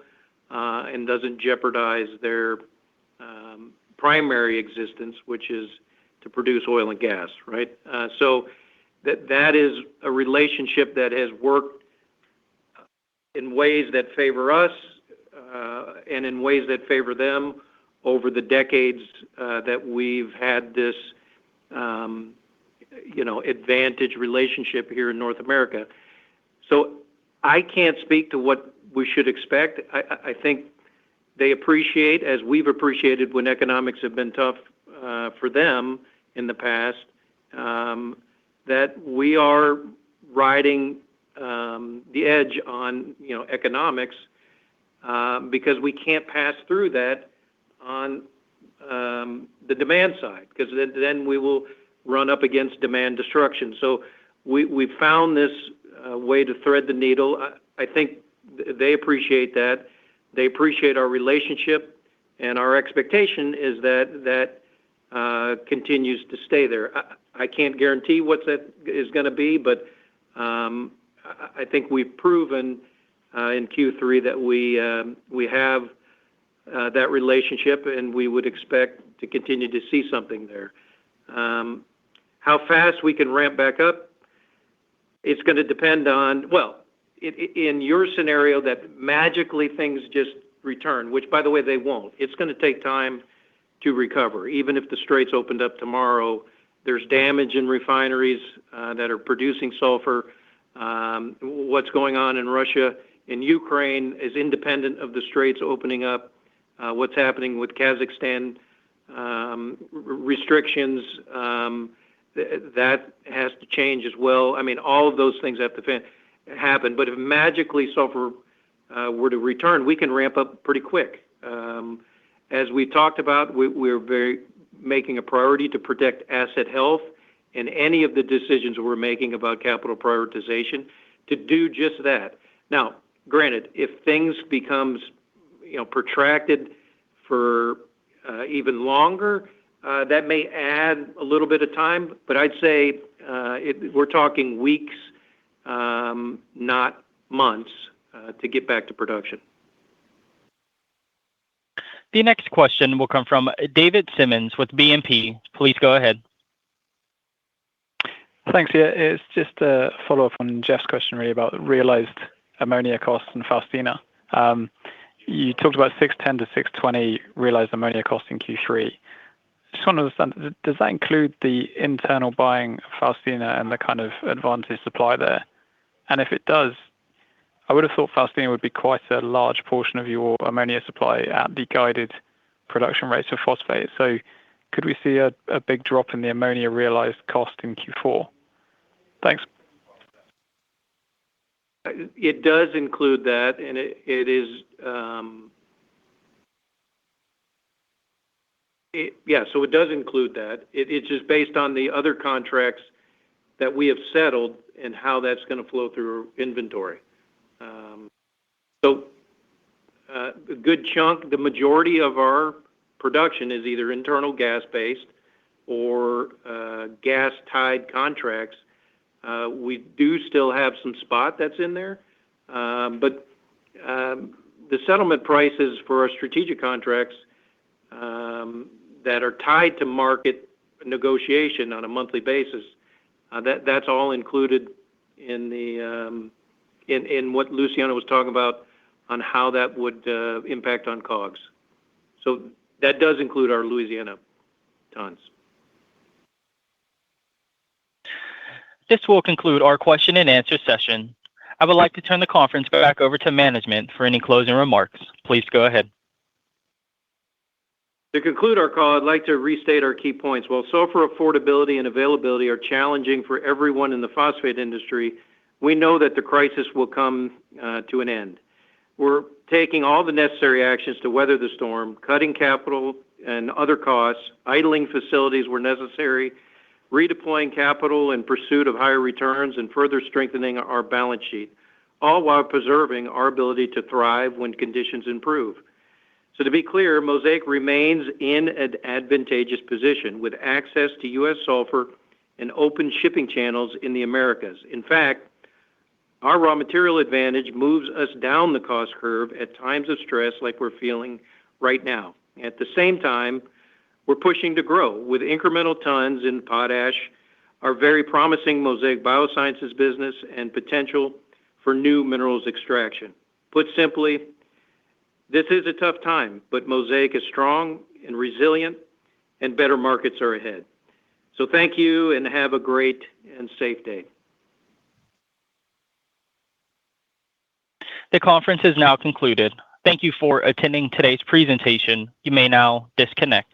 and doesn't jeopardize their primary existence, which is to produce oil and gas, right? So that is a relationship that has worked in ways that favor us and in ways that favor them over the decades that we've had this advantage relationship here in North America. So I can't speak to what we should expect. I think they appreciate, as we've appreciated when economics have been tough for them in the past, that we are riding the edge on economics because we can't pass through that on the demand side, because then we will run up against demand destruction. So we found this way to thread the needle. I think they appreciate that. They appreciate our relationship, and our expectation is that continues to stay there. I can't guarantee what that is going to be, but I think we've proven in Q3 that we have that relationship, and we would expect to continue to see something there. How fast we can ramp back up, it's going to depend on, in your scenario that magically things just return, which, by the way, they won't. It's going to take time to recover. Even if the Straits opened up tomorrow, there's damage in refineries that are producing sulfur. What's going on in Russia and Ukraine is independent of the Straits opening up. What's happening with Kazakhstan restrictions, that has to change as well. I mean, all of those things have to happen. But if magically sulfur were to return, we can ramp up pretty quick. As we talked about, we're making a priority to protect asset health in any of the decisions we're making about capital prioritization to do just that. Now, granted, if things becomes protracted for even longer, that may add a little bit of time, but I'd say we're talking weeks, not months, to get back to production. The next question will come from David Simmons with BNP. Please go ahead. Thanks. Yeah, it's just a follow-up on Jeff's question really about realized ammonia costs and Faustina. You talked about 610 to 620 realized ammonia cost in Q3. Just want to understand, does that include the internal buying of Faustina and the kind of advantage supply there? And if it does, I would have thought Faustina would be quite a large portion of your ammonia supply at the guided production rates of phosphate. So could we see a big drop in the ammonia realized cost in Q4? Thanks. It does include that, and it is, so it does include that. It's just based on the other contracts that we have settled and how that's going to flow through inventory. So a good chunk, the majority of our production is either internal gas-based or gas-tied contracts. We do still have some spot that's in there, but the settlement prices for our strategic contracts that are tied to market negotiation on a monthly basis, that's all included in what Luciano was talking about on how that would impact on COGS. So that does include our Louisiana tons. This will conclude our question and answer session. I would like to turn the conference back over to management for any closing remarks. Please go ahead. To conclude our call, I'd like to restate our key points. While sulfur affordability and availability are challenging for everyone in the phosphate industry, we know that the crisis will come to an end. We're taking all the necessary actions to weather the storm, cutting capital and other costs, idling facilities where necessary, redeploying capital in pursuit of higher returns, and further strengthening our balance sheet, all while preserving our ability to thrive when conditions improve. So to be clear, Mosaic remains in an advantageous position with access to U.S. sulfur and open shipping channels in the Americas. In fact, our raw material advantage moves us down the cost curve at times of stress like we're feeling right now. At the same time, we're pushing to grow with incremental tons in potash, our very promising Mosaic Biosciences business, and potential for new minerals extraction. Put simply, this is a tough time, but Mosaic is strong and resilient, and better markets are ahead. So thank you, and have a great and safe day. The conference is now concluded. Thank you for attending today's presentation. You may now disconnect.